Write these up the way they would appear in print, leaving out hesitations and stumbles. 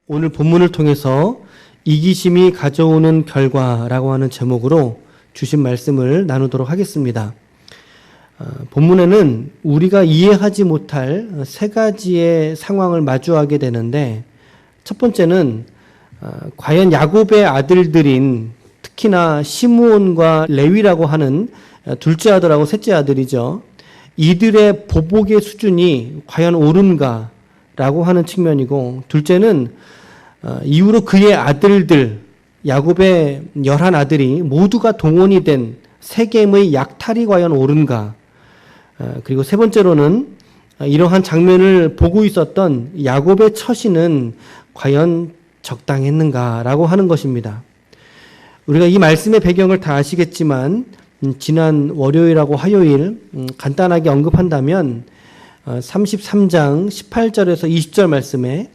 오늘 본문을 통해서 이기심이 가져오는 결과라고 하는 제목으로 주신 말씀을 나누도록 하겠습니다. 본문에는 우리가 이해하지 못할 세 가지의 상황을 마주하게 되는데, 첫 번째는 과연 야곱의 아들들인 특히나 시므온과 레위라고 하는 둘째 아들하고 셋째 아들이죠. 이들의 보복의 수준이 과연 옳은가라고 하는 측면이고, 둘째는 이후로 그의 아들들, 야곱의 11아들이 모두가 동원이 된 세겜의 약탈이 과연 옳은가. 그리고 세 번째로는 이러한 장면을 보고 있었던 야곱의 처신은 과연 적당했는가라고 하는 것입니다. 우리가 이 말씀의 배경을 다 아시겠지만 지난 월요일하고 화요일 간단하게 언급한다면 33장 18절에서 20절 말씀에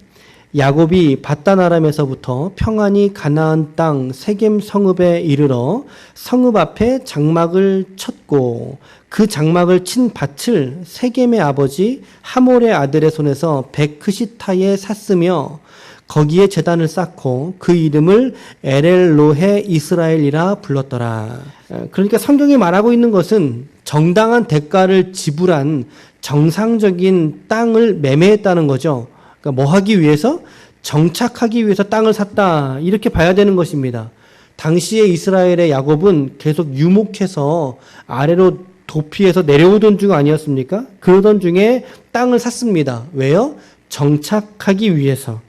야곱이 밧단 아람에서부터 평안히 가나안 땅 세겜 성읍에 이르러 성읍 앞에 장막을 쳤고, 그 장막을 친 밭을 세겜의 아버지 하몰의 아들의 손에서 베크시타에 샀으며 거기에 제단을 쌓고 그 이름을 엘엘로헤 이스라엘이라 불렀더라. 그러니까 성경이 말하고 있는 것은 정당한 대가를 지불한 정상적인 땅을 매매했다는 거죠. 그러니까 뭐 하기 위해서? 정착하기 위해서 땅을 샀다, 이렇게 봐야 되는 것입니다. 당시에 이스라엘의 야곱은 계속 유목해서 아래로 도피해서 내려오던 중 아니었습니까? 그러던 중에 땅을 샀습니다. 왜요? 정착하기 위해서.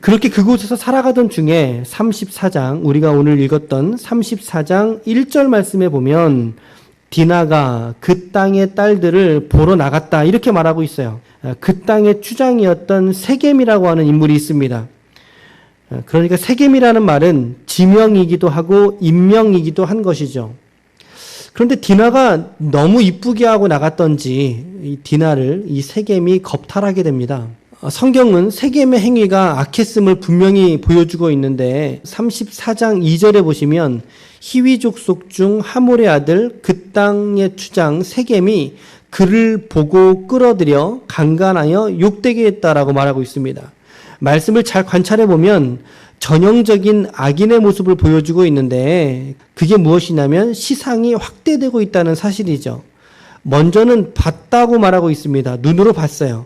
그렇게 그곳에서 살아가던 중에 34장, 우리가 오늘 읽었던 34장 1절 말씀에 보면 디나가 그 땅의 딸들을 보러 나갔다, 이렇게 말하고 있어요. 그 땅의 추장이었던 세겜이라고 하는 인물이 있습니다. 그러니까 세겜이라는 말은 지명이기도 하고 인명이기도 한 것이죠. 그런데 디나가 너무 이쁘게 하고 나갔던지 이 디나를 이 세겜이 겁탈하게 됩니다. 성경은 세겜의 행위가 악했음을 분명히 보여주고 있는데 34장 2절에 보시면 히위 족속 중 하몰의 아들 그 땅의 추장 세겜이 그를 보고 끌어들여 강간하여 욕되게 했다라고 말하고 있습니다. 말씀을 잘 관찰해 보면 전형적인 악인의 모습을 보여주고 있는데, 그게 무엇이냐면 시상이 확대되고 있다는 사실이죠. 먼저는 봤다고 말하고 있습니다. 눈으로 봤어요.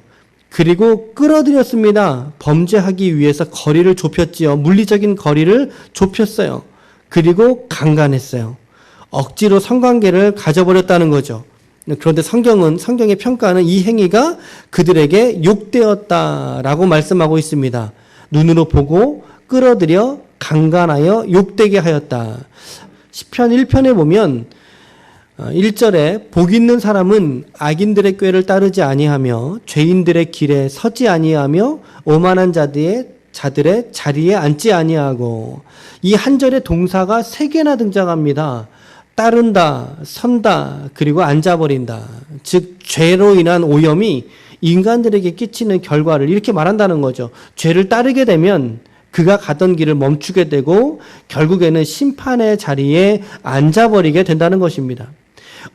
그리고 끌어들였습니다. 범죄하기 위해서 거리를 좁혔지요. 물리적인 거리를 좁혔어요. 그리고 강간했어요. 억지로 성관계를 가져버렸다는 거죠. 그런데 성경의 평가는 이 행위가 그들에게 욕되었다라고 말씀하고 있습니다. 눈으로 보고 끌어들여 강간하여 욕되게 하였다. 시편 1편에 보면 1절에 복 있는 사람은 악인들의 꾀를 따르지 아니하며 죄인들의 길에 서지 아니하며 오만한 자들의 자리에 앉지 아니하고, 이 한 절의 동사가 3개나 등장합니다. 따른다, 선다, 그리고 앉아버린다. 즉 죄로 인한 오염이 인간들에게 끼치는 결과를 이렇게 말한다는 거죠. 죄를 따르게 되면 그가 가던 길을 멈추게 되고 결국에는 심판의 자리에 앉아버리게 된다는 것입니다.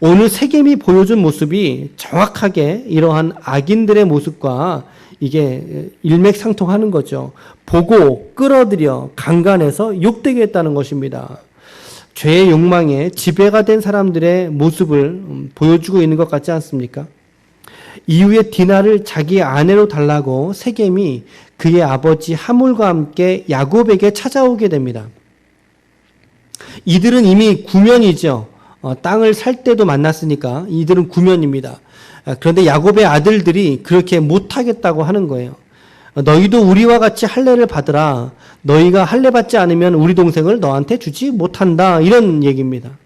오늘 세겜이 보여준 모습이 정확하게 이러한 악인들의 모습과 이게 일맥상통하는 거죠. 보고 끌어들여 강간해서 욕되게 했다는 것입니다. 죄의 욕망에 지배가 된 사람들의 모습을 보여주고 있는 것 같지 않습니까? 이후에 디나를 자기의 아내로 달라고 세겜이 그의 아버지 하몰과 함께 야곱에게 찾아오게 됩니다. 이들은 이미 구면이죠. 땅을 살 때도 만났으니까 이들은 구면입니다. 그런데 야곱의 아들들이 그렇게 못하겠다고 하는 거예요. 너희도 우리와 같이 할례를 받으라. 너희가 할례 받지 않으면 우리 동생을 너한테 주지 못한다, 이런 얘기입니다.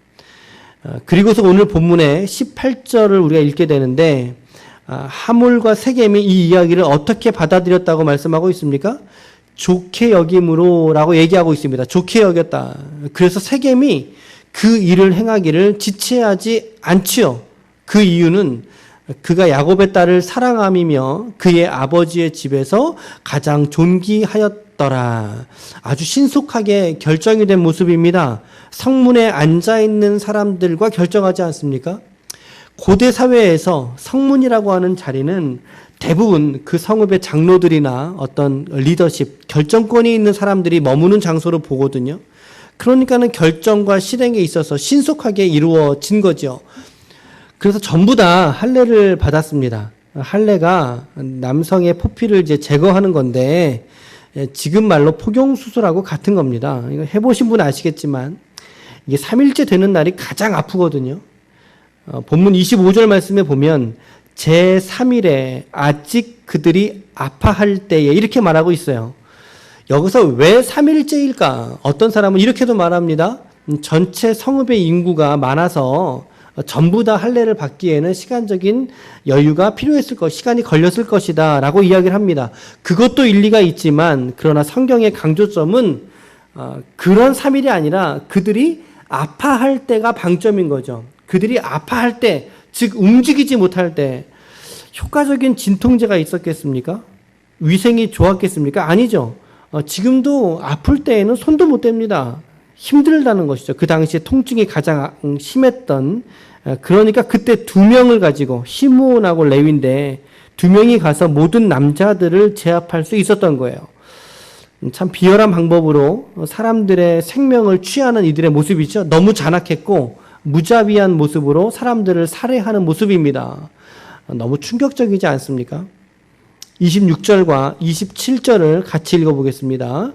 그리고서 오늘 본문의 18절을 우리가 읽게 되는데, 하몰과 세겜이 이 이야기를 어떻게 받아들였다고 말씀하고 있습니까? 좋게 여김으로라고 얘기하고 있습니다. 좋게 여겼다. 그래서 세겜이 그 일을 행하기를 지체하지 않지요. 그 이유는 그가 야곱의 딸을 사랑함이며 그의 아버지의 집에서 가장 존귀하였더라. 아주 신속하게 결정이 된 모습입니다. 성문에 앉아있는 사람들과 결정하지 않습니까? 고대 사회에서 성문이라고 하는 자리는 대부분 그 성읍의 장로들이나 어떤 리더십, 결정권이 있는 사람들이 머무는 장소로 보거든요. 그러니까는 결정과 실행에 있어서 신속하게 이루어진 거죠. 그래서 전부 다 할례를 받았습니다. 할례가 남성의 포피를 이제 제거하는 건데, 지금 말로 포경수술하고 같은 겁니다. 이거 해보신 분 아시겠지만, 이게 3일째 되는 날이 가장 아프거든요. 본문 25절 말씀에 보면, 제3일에 아직 그들이 아파할 때에 이렇게 말하고 있어요. 여기서 왜 3일째일까? 어떤 사람은 이렇게도 말합니다. 전체 성읍의 인구가 많아서 전부 다 할례를 받기에는 시간적인 여유가 필요했을 것, 시간이 걸렸을 것이다 라고 이야기를 합니다. 그것도 일리가 있지만 그러나 성경의 강조점은 그런 3일이 아니라 그들이 아파할 때가 방점인 거죠. 그들이 아파할 때, 즉 움직이지 못할 때 효과적인 진통제가 있었겠습니까? 위생이 좋았겠습니까? 아니죠. 지금도 아플 때에는 손도 못 댑니다. 힘들다는 것이죠. 그 당시에 통증이 가장 심했던, 그러니까 그때 2명을 가지고 시므온하고 레위인데 2명이 가서 모든 남자들을 제압할 수 있었던 거예요. 참 비열한 방법으로 사람들의 생명을 취하는 이들의 모습이죠. 너무 잔악했고 무자비한 모습으로 사람들을 살해하는 모습입니다. 너무 충격적이지 않습니까? 26절과 27절을 같이 읽어보겠습니다.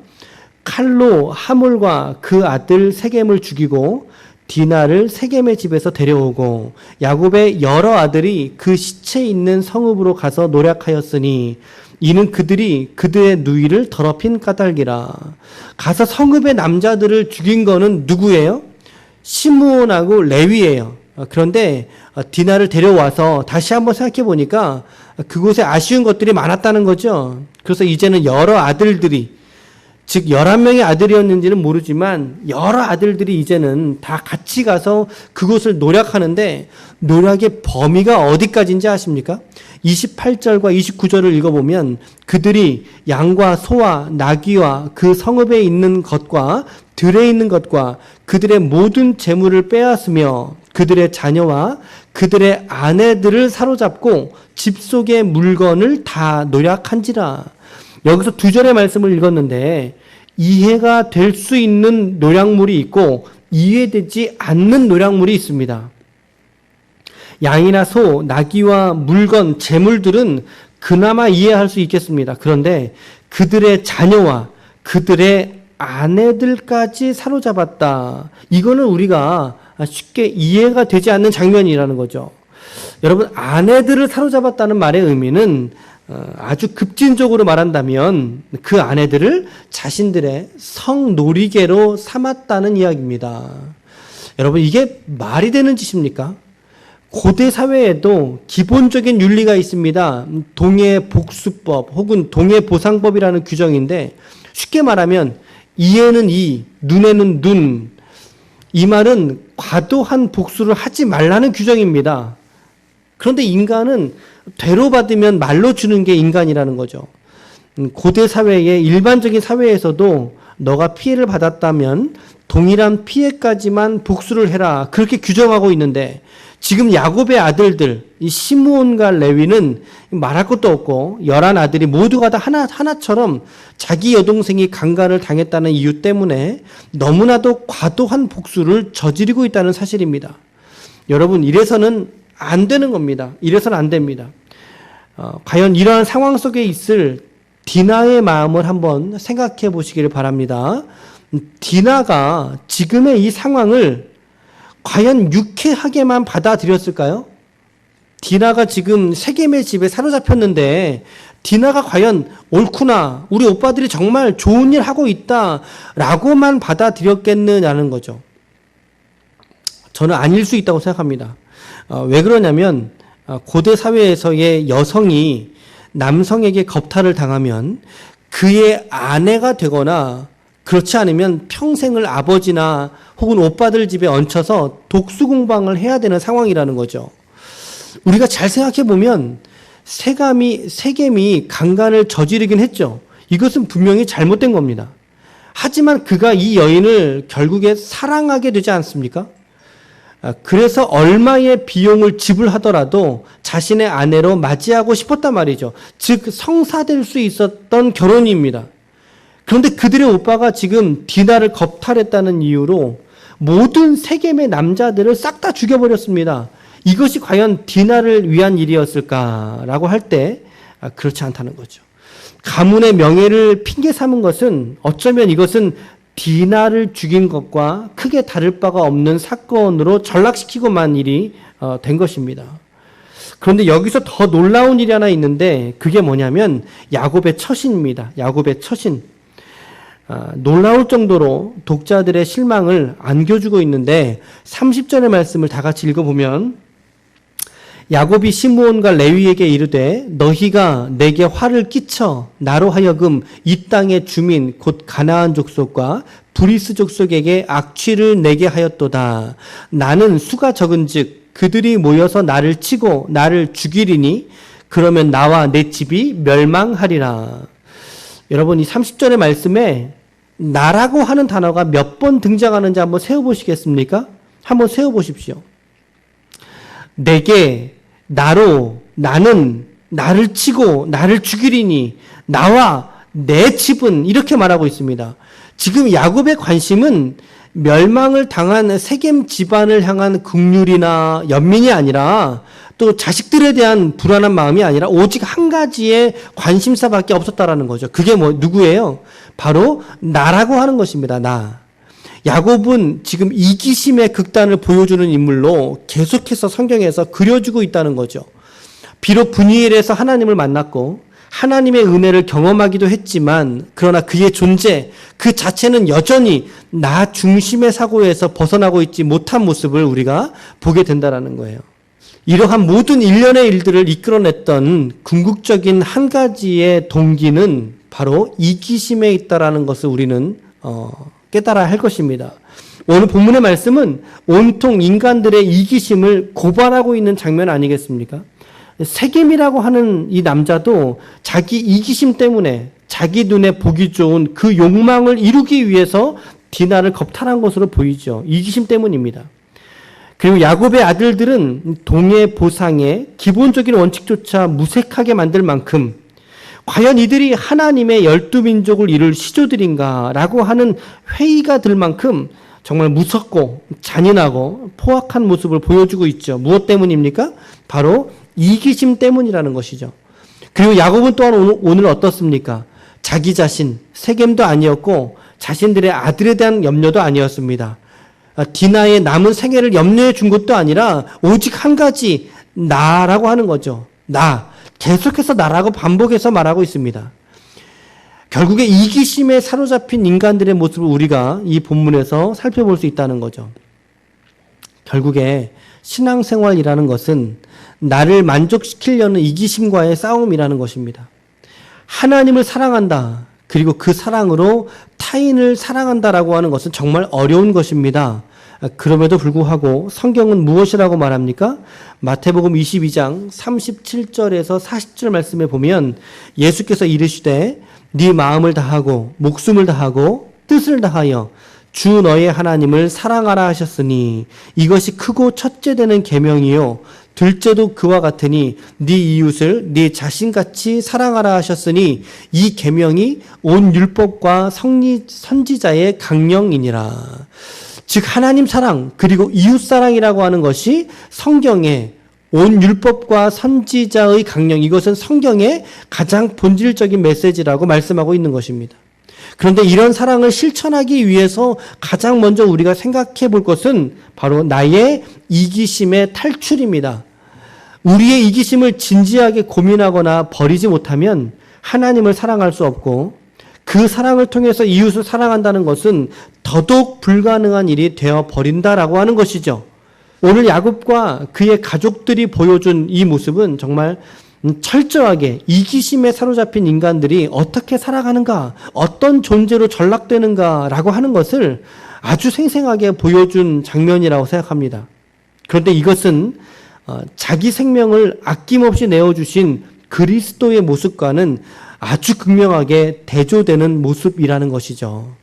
칼로 하몰과 그 아들 세겜을 죽이고 디나를 세겜의 집에서 데려오고 야곱의 여러 아들이 그 시체 있는 성읍으로 가서 노략하였으니 이는 그들이 그들의 누이를 더럽힌 까닭이라. 가서 성읍의 남자들을 죽인 거는 누구예요? 시므온하고 레위예요. 그런데 디나를 데려와서 다시 한번 생각해 보니까 그곳에 아쉬운 것들이 많았다는 거죠. 그래서 이제는 여러 아들들이, 즉 11명의 아들이었는지는 모르지만 여러 아들들이 이제는 다 같이 가서 그곳을 노략하는데, 노략의 범위가 어디까지인지 아십니까? 28절과 29절을 읽어보면 그들이 양과 소와 나귀와 그 성읍에 있는 것과 들에 있는 것과 그들의 모든 재물을 빼앗으며 그들의 자녀와 그들의 아내들을 사로잡고 집 속의 물건을 다 노략한지라. 여기서 2절의 말씀을 읽었는데 이해가 될 수 있는 노략물이 있고 이해되지 않는 노략물이 있습니다. 양이나 소, 나귀와 물건, 재물들은 그나마 이해할 수 있겠습니다. 그런데 그들의 자녀와 그들의 아내들까지 사로잡았다. 이거는 우리가 쉽게 이해가 되지 않는 장면이라는 거죠. 여러분, 아내들을 사로잡았다는 말의 의미는 아주 급진적으로 말한다면 그 아내들을 자신들의 성놀이개로 삼았다는 이야기입니다. 여러분, 이게 말이 되는 짓입니까? 고대 사회에도 기본적인 윤리가 있습니다. 동해복수법 혹은 동해보상법이라는 규정인데, 쉽게 말하면 이에는 이, 눈에는 눈, 이 말은 과도한 복수를 하지 말라는 규정입니다. 그런데 인간은 되로 받으면 말로 주는 게 인간이라는 거죠. 고대 사회의 일반적인 사회에서도 너가 피해를 받았다면 동일한 피해까지만 복수를 해라, 그렇게 규정하고 있는데, 지금 야곱의 아들들, 이 시므온과 레위는 말할 것도 없고 11 아들이 모두가 다 하나처럼 자기 여동생이 강간을 당했다는 이유 때문에 너무나도 과도한 복수를 저지르고 있다는 사실입니다. 여러분, 이래서는 안 되는 겁니다. 이래서는 안 됩니다. 과연 이러한 상황 속에 있을 디나의 마음을 한번 생각해 보시기를 바랍니다. 디나가 지금의 이 상황을 과연 유쾌하게만 받아들였을까요? 디나가 지금 세겜의 집에 사로잡혔는데 디나가 과연 옳구나, 우리 오빠들이 정말 좋은 일 하고 있다 라고만 받아들였겠느냐는 거죠. 저는 아닐 수 있다고 생각합니다. 왜 그러냐면 고대 사회에서의 여성이 남성에게 겁탈을 당하면 그의 아내가 되거나 그렇지 않으면 평생을 아버지나 혹은 오빠들 집에 얹혀서 독수공방을 해야 되는 상황이라는 거죠. 우리가 잘 생각해 보면 세겜이 강간을 저지르긴 했죠. 이것은 분명히 잘못된 겁니다. 하지만 그가 이 여인을 결국에 사랑하게 되지 않습니까? 그래서 얼마의 비용을 지불하더라도 자신의 아내로 맞이하고 싶었단 말이죠. 즉 성사될 수 있었던 결혼입니다. 그런데 그들의 오빠가 지금 디나를 겁탈했다는 이유로 모든 세겜의 남자들을 싹 다 죽여버렸습니다. 이것이 과연 디나를 위한 일이었을까라고 할 때 그렇지 않다는 거죠. 가문의 명예를 핑계 삼은 것은 어쩌면 이것은 디나를 죽인 것과 크게 다를 바가 없는 사건으로 전락시키고만 일이 된 것입니다. 그런데 여기서 더 놀라운 일이 하나 있는데 그게 뭐냐면 야곱의 처신입니다. 야곱의 처신. 놀라울 정도로 독자들의 실망을 안겨주고 있는데 30절의 말씀을 다 같이 읽어보면 야곱이 시므온과 레위에게 이르되 너희가 내게 화를 끼쳐 나로 하여금 이 땅의 주민 곧 가나안 족속과 브리스 족속에게 악취를 내게 하였도다. 나는 수가 적은즉 그들이 모여서 나를 치고 나를 죽이리니 그러면 나와 내 집이 멸망하리라. 여러분 이 30절의 말씀에 나라고 하는 단어가 몇 번 등장하는지 한번 세어보시겠습니까? 한번 세어보십시오. 내게, 나로, 나는, 나를 치고 나를 죽이리니 나와 내 집은 이렇게 말하고 있습니다. 지금 야곱의 관심은 멸망을 당한 세겜 집안을 향한 긍휼이나 연민이 아니라 또 자식들에 대한 불안한 마음이 아니라 오직 한 가지의 관심사밖에 없었다라는 거죠. 그게 누구예요? 바로 나라고 하는 것입니다. 나. 야곱은 지금 이기심의 극단을 보여주는 인물로 계속해서 성경에서 그려주고 있다는 거죠. 비록 분이엘에서 하나님을 만났고 하나님의 은혜를 경험하기도 했지만 그러나 그의 존재 그 자체는 여전히 나 중심의 사고에서 벗어나고 있지 못한 모습을 우리가 보게 된다는 거예요. 이러한 모든 일련의 일들을 이끌어냈던 궁극적인 한 가지의 동기는 바로 이기심에 있다라는 것을 우리는 깨달아야 할 것입니다. 오늘 본문의 말씀은 온통 인간들의 이기심을 고발하고 있는 장면 아니겠습니까? 세겜이라고 하는 이 남자도 자기 이기심 때문에 자기 눈에 보기 좋은 그 욕망을 이루기 위해서 디나를 겁탈한 것으로 보이죠. 이기심 때문입니다. 그리고 야곱의 아들들은 동의 보상의 기본적인 원칙조차 무색하게 만들 만큼 과연 이들이 하나님의 12민족을 이룰 시조들인가라고 하는 회의가 들 만큼 정말 무섭고 잔인하고 포악한 모습을 보여주고 있죠. 무엇 때문입니까? 바로 이기심 때문이라는 것이죠. 그리고 야곱은 또한 오늘 어떻습니까? 자기 자신, 세겜도 아니었고 자신들의 아들에 대한 염려도 아니었습니다. 디나의 남은 생애를 염려해 준 것도 아니라 오직 한 가지 나라고 하는 거죠. 나. 계속해서 나라고 반복해서 말하고 있습니다. 결국에 이기심에 사로잡힌 인간들의 모습을 우리가 이 본문에서 살펴볼 수 있다는 거죠. 결국에 신앙생활이라는 것은 나를 만족시키려는 이기심과의 싸움이라는 것입니다. 하나님을 사랑한다. 그리고 그 사랑으로 타인을 사랑한다라고 하는 것은 정말 어려운 것입니다. 그럼에도 불구하고 성경은 무엇이라고 말합니까? 마태복음 22장 37절에서 40절 말씀에 보면 예수께서 이르시되 네 마음을 다하고 목숨을 다하고 뜻을 다하여 주 너의 하나님을 사랑하라 하셨으니 이것이 크고 첫째 되는 계명이요 둘째도 그와 같으니 네 이웃을 네 자신같이 사랑하라 하셨으니 이 계명이 온 율법과 선지자의 강령이니라. 즉 하나님 사랑 그리고 이웃 사랑이라고 하는 것이 성경의 온 율법과 선지자의 강령, 이것은 성경의 가장 본질적인 메시지라고 말씀하고 있는 것입니다. 그런데 이런 사랑을 실천하기 위해서 가장 먼저 우리가 생각해 볼 것은 바로 나의 이기심의 탈출입니다. 우리의 이기심을 진지하게 고민하거나 버리지 못하면 하나님을 사랑할 수 없고 그 사랑을 통해서 이웃을 사랑한다는 것은 더더욱 불가능한 일이 되어 버린다라고 하는 것이죠. 오늘 야곱과 그의 가족들이 보여준 이 모습은 정말 철저하게 이기심에 사로잡힌 인간들이 어떻게 살아가는가, 어떤 존재로 전락되는가라고 하는 것을 아주 생생하게 보여준 장면이라고 생각합니다. 그런데 이것은 자기 생명을 아낌없이 내어주신 그리스도의 모습과는 아주 극명하게 대조되는 모습이라는 것이죠.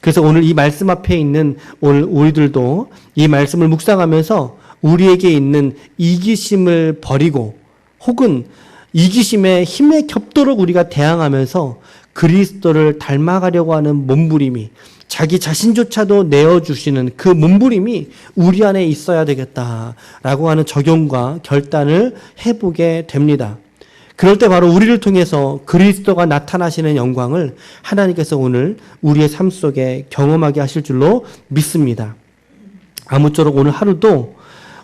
그래서 오늘 이 말씀 앞에 있는 오늘 우리들도 이 말씀을 묵상하면서 우리에게 있는 이기심을 버리고 혹은 이기심에 힘에 겹도록 우리가 대항하면서 그리스도를 닮아가려고 하는 몸부림이 자기 자신조차도 내어주시는 그 몸부림이 우리 안에 있어야 되겠다라고 하는 적용과 결단을 해보게 됩니다. 그럴 때 바로 우리를 통해서 그리스도가 나타나시는 영광을 하나님께서 오늘 우리의 삶 속에 경험하게 하실 줄로 믿습니다. 아무쪼록 오늘 하루도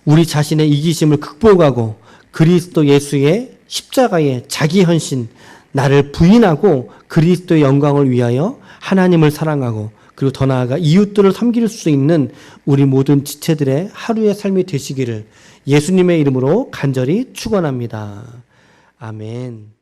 우리 자신의 이기심을 극복하고 그리스도 예수의 십자가의 자기 헌신, 나를 부인하고 그리스도의 영광을 위하여 하나님을 사랑하고 그리고 더 나아가 이웃들을 섬길 수 있는 우리 모든 지체들의 하루의 삶이 되시기를 예수님의 이름으로 간절히 축원합니다. 아멘.